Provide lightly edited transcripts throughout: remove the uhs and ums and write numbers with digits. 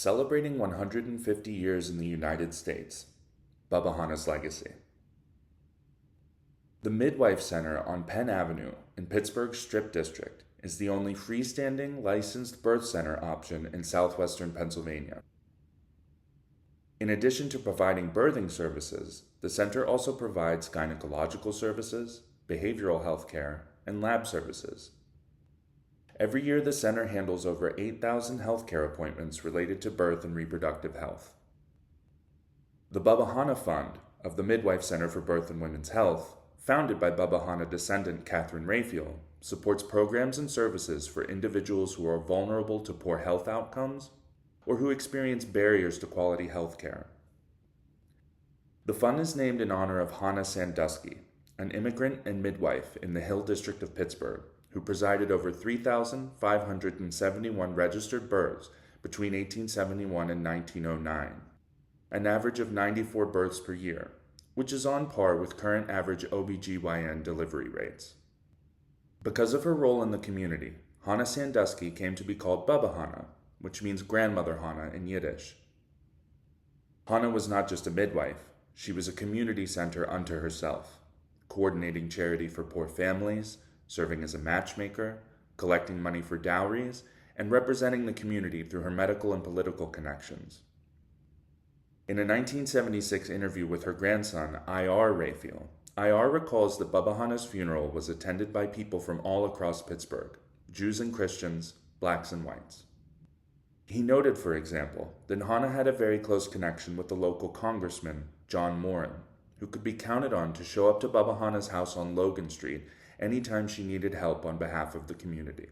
Celebrating 150 years in the United States, Bubbe Hanna's legacy. The Midwife Center on Penn Avenue in Pittsburgh's Strip District is the only freestanding licensed birth center option in southwestern Pennsylvania. In addition to providing birthing services, the center also provides gynecological services, behavioral health care, and lab services. Every year, the center handles over 8,000 healthcare appointments related to birth and reproductive health. The Bubbe Hanna Fund of the Midwife Center for Birth and Women's Health, founded by Bubbe Hanna descendant Catherine Raphael, supports programs and services for individuals who are vulnerable to poor health outcomes or who experience barriers to quality health care. The fund is named in honor of Hannah Sandusky, an immigrant and midwife in the Hill District of Pittsburgh, who presided over 3,571 registered births between 1871 and 1909, an average of 94 births per year, which is on par with current average OBGYN delivery rates. Because of her role in the community, Hannah Sandusky came to be called Bubbe Hanna, which means Grandmother Hanna in Yiddish. Hannah was not just a midwife, she was a community center unto herself, coordinating charity for poor families, serving as a matchmaker, collecting money for dowries, and representing the community through her medical and political connections. In a 1976 interview with her grandson, I.R. Raphael, I.R. recalls that Bubbe Hanna's funeral was attended by people from all across Pittsburgh, Jews and Christians, blacks and whites. He noted, for example, that Hannah had a very close connection with the local congressman, John Moran, who could be counted on to show up to Bubbe Hanna's house on Logan Street anytime she needed help on behalf of the community.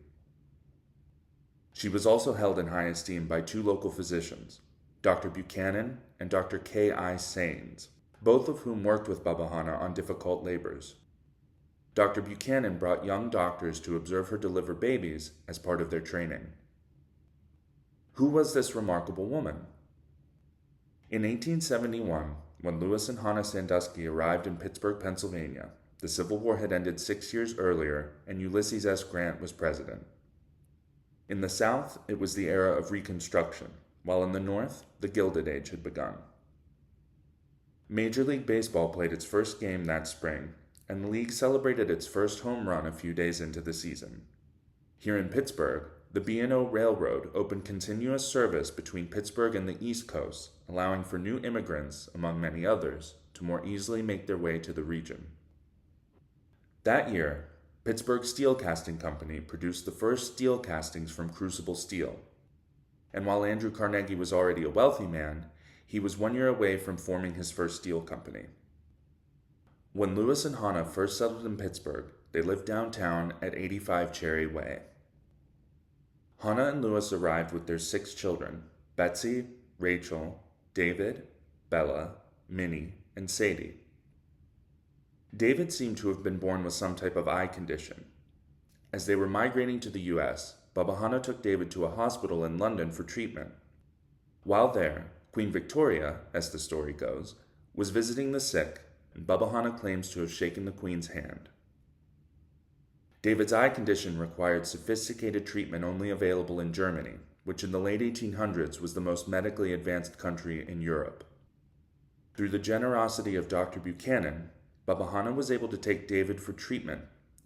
She was also held in high esteem by two local physicians, Dr. Buchanan and Dr. K.I. Sains, both of whom worked with Bubbe Hanna on difficult labors. Dr. Buchanan brought young doctors to observe her deliver babies as part of their training. Who was this remarkable woman? In 1871, when Lewis and Hannah Sandusky arrived in Pittsburgh, Pennsylvania, the Civil War had ended 6 years earlier, and Ulysses S. Grant was president. In the South, it was the era of Reconstruction, while in the North, the Gilded Age had begun. Major League Baseball played its first game that spring, and the league celebrated its first home run a few days into the season. Here in Pittsburgh, the B&O Railroad opened continuous service between Pittsburgh and the East Coast, allowing for new immigrants, among many others, to more easily make their way to the region. That year, Pittsburgh Steel Casting Company produced the first steel castings from crucible steel. And while Andrew Carnegie was already a wealthy man, he was 1 year away from forming his first steel company. When Lewis and Hannah first settled in Pittsburgh, they lived downtown at 85 Cherry Way. Hannah and Lewis arrived with their 6 children, Betsy, Rachel, David, Bella, Minnie, and Sadie. David seemed to have been born with some type of eye condition. As they were migrating to the U.S., Bubbe Hanna took David to a hospital in London for treatment. While there, Queen Victoria, as the story goes, was visiting the sick, and Bubbe Hanna claims to have shaken the Queen's hand. David's eye condition required sophisticated treatment only available in Germany, which in the late 1800s was the most medically advanced country in Europe. Through the generosity of Dr. Buchanan, Bubbe Hanna was able to take David for treatment,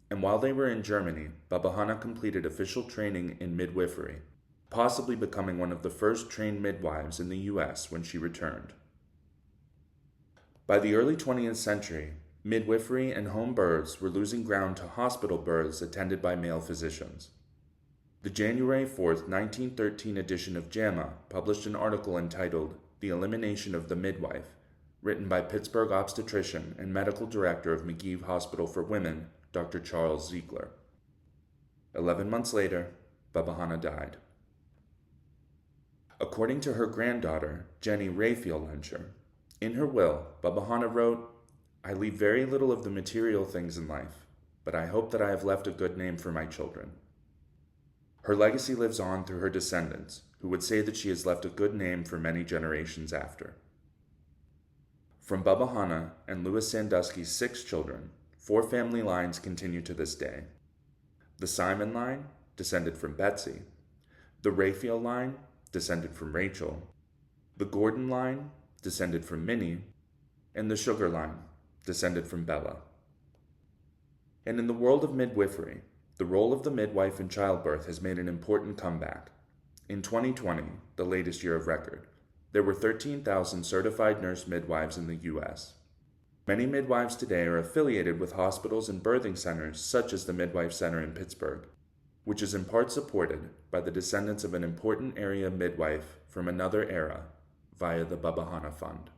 and while they were in Germany, Bubbe Hanna completed official training in midwifery, possibly becoming one of the first trained midwives in the U.S. when she returned. By the early 20th century, midwifery and home births were losing ground to hospital births attended by male physicians. The January 4, 1913 edition of JAMA published an article entitled "The Elimination of the Midwife," written by Pittsburgh obstetrician and medical director of McGee Hospital for Women, Dr. Charles Ziegler. 11 months later, Bubbe Hanna died. According to her granddaughter, Jenny Raphael Lencher, in her will, Bubbe Hanna wrote, "I leave very little of the material things in life, but I hope that I have left a good name for my children." Her legacy lives on through her descendants, who would say that she has left a good name for many generations after. From Bubbe Hanna and Lewis Sandusky's 6 children, 4 family lines continue to this day. The Simon line, descended from Betsy, the Raphael line, descended from Rachel, the Gordon line, descended from Minnie, and the Sugar line, descended from Bella. And in the world of midwifery, the role of the midwife in childbirth has made an important comeback. In 2020, the latest year of record, there were 13,000 certified nurse midwives in the U.S. Many midwives today are affiliated with hospitals and birthing centers such as the Midwife Center in Pittsburgh, which is in part supported by the descendants of an important area midwife from another era via the Bubbe Fund.